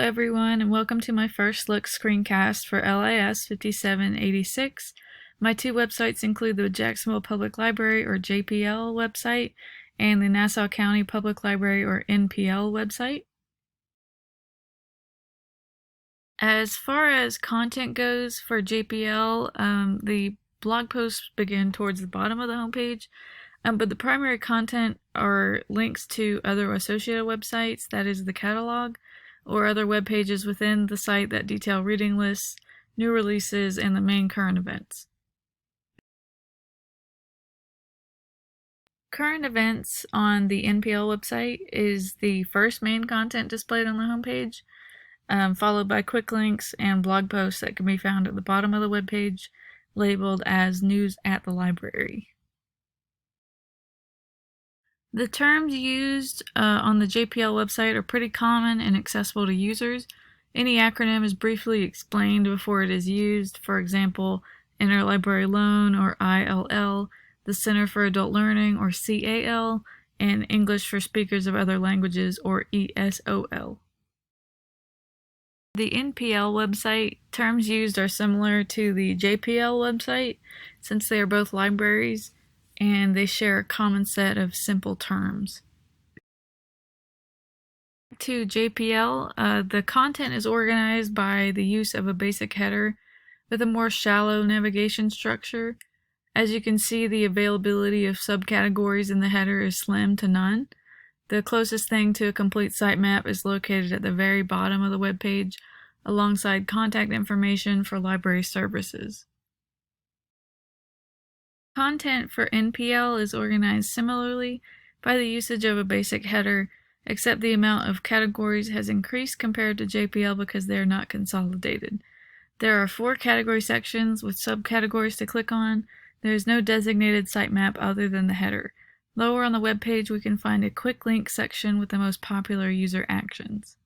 everyone, and welcome to my first look screencast for LIS5786. My two websites include the Jacksonville Public Library or JPL website and the Nassau County Public Library or NPL website. As far as content goes for JPL, the blog posts begin towards the bottom of the homepage, but the primary content are links to other associated websites, that is the catalog, or other web pages within the site that detail reading lists, new releases, and the main current events. Current events on the NPL website is the first main content displayed on the homepage, followed by quick links and blog posts that can be found at the bottom of the web page, labeled as News at the Library. The terms used on the JPL website are pretty common and accessible to users. Any acronym is briefly explained before it is used. For example, Interlibrary Loan or ILL, the Center for Adult Learning or CAL, and English for Speakers of Other Languages or ESOL. The NPL website terms used are similar to the JPL website since they are both libraries and they share a common set of simple terms. To JPL, the content is organized by the use of a basic header with a more shallow navigation structure. As you can see, the availability of subcategories in the header is slim to none. The closest thing to a complete sitemap is located at the very bottom of the web page, alongside contact information for library services. Content for NPL is organized similarly by the usage of a basic header, except the amount of categories has increased compared to JPL because they are not consolidated. There are 4 category sections with subcategories to click on. There is no designated sitemap other than the header. Lower on the web page, we can find a quick link section with the most popular user actions.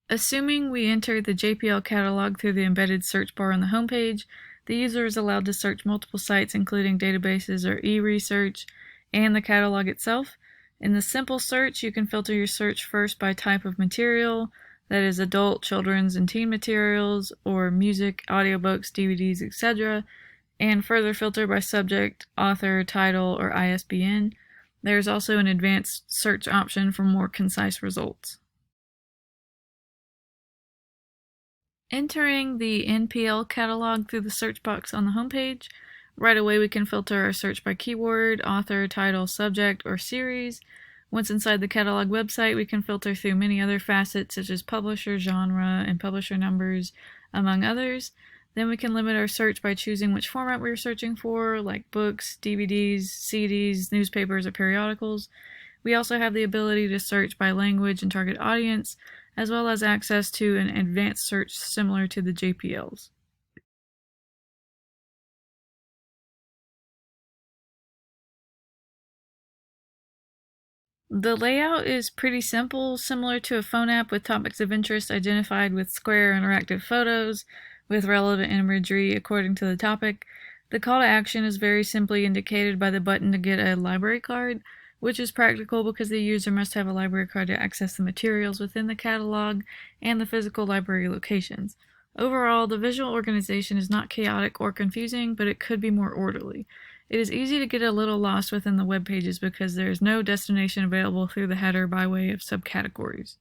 Assuming we enter the JPL catalog through the embedded search bar on the homepage, the user is allowed to search multiple sites including databases or e-research and the catalog itself. In the simple search, you can filter your search first by type of material, that is adult, children's, and teen materials, or music, audiobooks, DVDs, etc., and further filter by subject, author, title, or ISBN. There is also an advanced search option for more concise results. Entering the NPL catalog through the search box on the homepage, right away we can filter our search by keyword, author, title, subject, or series. Once inside the catalog website, we can filter through many other facets such as publisher, genre, and publisher numbers, among others. Then we can limit our search by choosing which format we are searching for, like books, DVDs, CDs, newspapers, or periodicals. We also have the ability to search by language and target audience, as well as access to an advanced search similar to the JPLs. The layout is pretty simple, similar to a phone app with topics of interest identified with square interactive photos with relevant imagery according to the topic. The call to action is very simply indicated by the button to get a library card, which is practical because the user must have a library card to access the materials within the catalog and the physical library locations. Overall, the visual organization is not chaotic or confusing, but it could be more orderly. It is easy to get a little lost within the web pages because there is no destination available through the header by way of subcategories.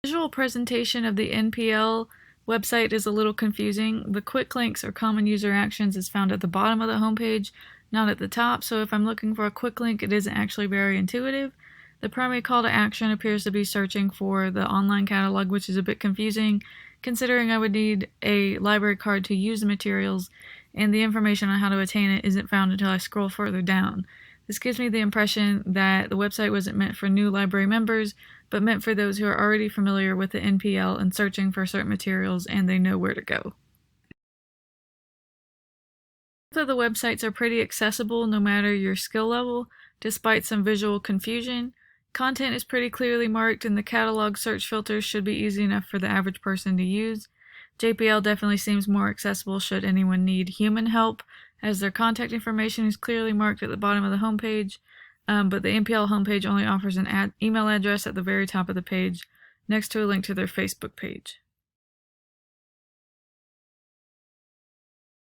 The visual presentation of the NPL website is a little confusing. The quick links or common user actions is found at the bottom of the homepage, not at the top, so if I'm looking for a quick link, it isn't actually very intuitive. The primary call to action appears to be searching for the online catalog, which is a bit confusing, considering I would need a library card to use the materials, and the information on how to attain it isn't found until I scroll further down. This gives me the impression that the website wasn't meant for new library members, but meant for those who are already familiar with the NPL and searching for certain materials and they know where to go. Both of the websites are pretty accessible no matter your skill level, despite some visual confusion. Content is pretty clearly marked and the catalog search filters should be easy enough for the average person to use. JPL definitely seems more accessible should anyone need human help, as their contact information is clearly marked at the bottom of the homepage. but the NPL homepage only offers an email address at the very top of the page, next to a link to their Facebook page.